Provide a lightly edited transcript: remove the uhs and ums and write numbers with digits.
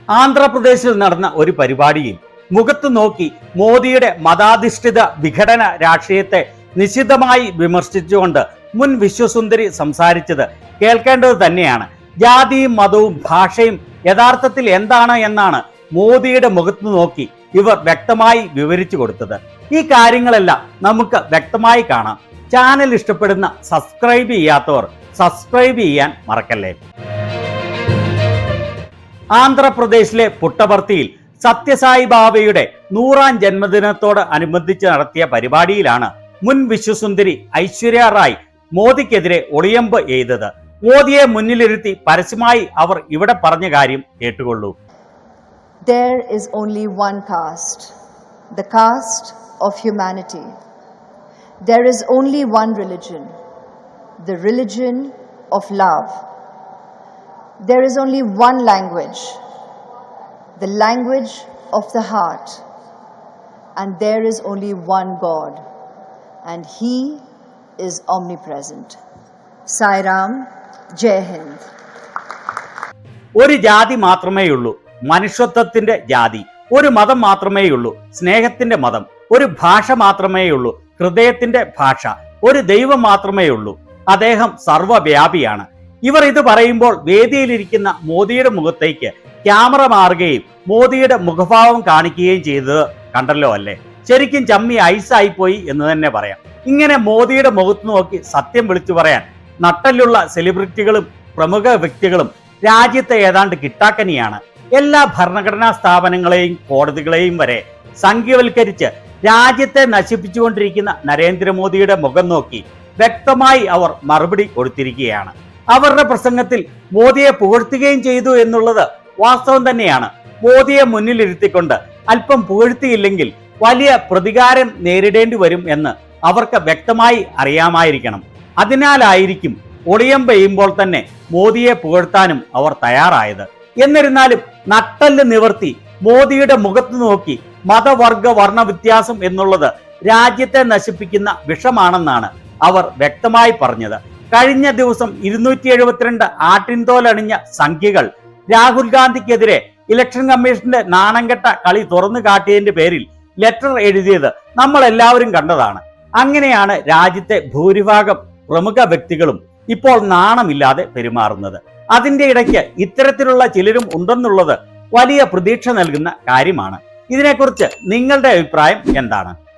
ആന്ധ്രാപ്രദേശിൽ നടന്ന ഒരു പരിപാടിയിൽ മുഖത്ത് നോക്കി മോദിയുടെ മതാധിഷ്ഠിത വിഘടന രാഷ്ട്രീയത്തെ നിശിതമായി വിമർശിച്ചുകൊണ്ട് മുൻ വിശ്വസുന്ദരി സംസാരിച്ചത് കേൾക്കേണ്ടത് തന്നെയാണ്. ജാതിയും മതവും ഭാഷയും യഥാർത്ഥത്തിൽ എന്താണ് എന്നാണ് മോദിയുടെ മുഖത്ത് നോക്കി ഇവർ വ്യക്തമായി വിവരിച്ചു കൊടുത്തത്. ഈ കാര്യങ്ങളെല്ലാം നമുക്ക് വ്യക്തമായി കാണാം. ചാനൽ ഇഷ്ടപ്പെടുന്ന സബ്സ്ക്രൈബ് ചെയ്യാത്തവർ സബ്സ്ക്രൈബ് ചെയ്യാൻ മറക്കല്ലേ. ആന്ധ്രാപ്രദേശിലെ പുട്ടപർത്തിയിൽ സത്യസായി ബാബയുടെ 100ാം ജന്മദിനത്തോട് അനുബന്ധിച്ച് നടത്തിയ പരിപാടിയിലാണ് മുൻ വിശ്വസുന്ദരി ഐശ്വര്യ റായ് മോദിക്കെതിരെ ഒളിയമ്പ് എയ്തത്. മോദിയെ മുന്നിലിരുത്തി പരസ്യമായി അവർ ഇവിടെ പറഞ്ഞ കാര്യം കേട്ടുകൊള്ളൂ. There is only one caste, the caste of humanity. There is only one religion, the religion of love. There is only one language, the language of the heart. And there is only one God, and He is omnipresent. Sai Ram, Jai Hind. ഒരു ജാതി മാത്രമേയുള്ളൂ, മനുഷ്യത്വത്തിന്റെ ജാതി. ഒരു മതം മാത്രമേയുള്ളൂ, സ്നേഹത്തിന്റെ മതം. ഒരു ഭാഷ മാത്രമേയുള്ളൂ, ഹൃദയത്തിന്റെ ഭാഷ. ഒരു ദൈവം മാത്രമേയുള്ളൂ, അദ്ദേഹം സർവ്വവ്യാപിയാണ്. ഇവർ ഇത് പറയുമ്പോൾ വേദിയിലിരിക്കുന്ന മോദിയുടെ മുഖത്തേക്ക് ക്യാമറ മാറുകയും മോദിയുടെ മുഖഭാവം കാണിക്കുകയും ചെയ്തത് കണ്ടല്ലോ അല്ലേ. ശരിക്കും ചമ്മി ഐസായിപ്പോയി എന്ന് തന്നെ പറയാം. ഇങ്ങനെ മോദിയുടെ മുഖത്ത് നോക്കി സത്യം വിളിച്ചു പറയാൻ നട്ടലുള്ള സെലിബ്രിറ്റികളും പ്രമുഖ വ്യക്തികളും രാജ്യത്തെ ഏതാണ്ട് കിട്ടാക്കനിയാണ്. എല്ലാ ഭരണഘടനാ സ്ഥാപനങ്ങളെയും കോടതികളെയും വരെ സംഖ്യവൽക്കരിച്ച് രാജ്യത്തെ നശിപ്പിച്ചുകൊണ്ടിരിക്കുന്ന നരേന്ദ്രമോദിയുടെ മുഖം നോക്കി വ്യക്തമായി അവർ മറുപടി കൊടുത്തിരിക്കുകയാണ്. അവരുടെ പ്രസംഗത്തിൽ മോദിയെ പുകഴ്ത്തുകയും ചെയ്തു എന്നുള്ളത് വാസ്തവം തന്നെയാണ്. മോദിയെ മുന്നിലിരുത്തിക്കൊണ്ട് അല്പം പുകഴ്ത്തിയില്ലെങ്കിൽ വലിയ പ്രതികാരം നേരിടേണ്ടി വരും എന്ന് അവർക്ക് വ്യക്തമായി അറിയാമായിരിക്കണം. അതിനാലായിരിക്കും ഒളിയം പെയ്യുമ്പോൾ തന്നെ മോദിയെ പുകഴ്ത്താനും അവർ തയ്യാറായത്. എന്നിരുന്നാലും നട്ടല് നിവർത്തി മോദിയുടെ മുഖത്ത് നോക്കി മതവർഗ വർണ്ണ വ്യത്യാസം എന്നുള്ളത് രാജ്യത്തെ നശിപ്പിക്കുന്ന വിഷമാണെന്നാണ് അവർ വ്യക്തമായി പറഞ്ഞത്. കഴിഞ്ഞ ദിവസം 272 ആട്ടിൻതോലണിഞ്ഞ സംഖ്യകൾ രാഹുൽ ഗാന്ധിക്കെതിരെ ഇലക്ഷൻ കമ്മീഷന്റെ നാണംകെട്ട കളി തുറന്നു കാട്ടിയതിന്റെ പേരിൽ ലെറ്റർ എഴുതിയത് നമ്മൾ എല്ലാവരും കണ്ടതാണ്. അങ്ങനെയാണ് രാജ്യത്തെ ഭൂരിഭാഗം പ്രമുഖ വ്യക്തികളും ഇപ്പോൾ നാണമില്ലാതെ പെരുമാറുന്നത്. അതിന്റെ ഇടയ്ക്ക് ഇത്തരത്തിലുള്ള ചിലരും ഉണ്ടെന്നുള്ളത് വലിയ പ്രതീക്ഷ നൽകുന്ന കാര്യമാണ്. ഇതിനെക്കുറിച്ച് നിങ്ങളുടെ അഭിപ്രായം എന്താണ്?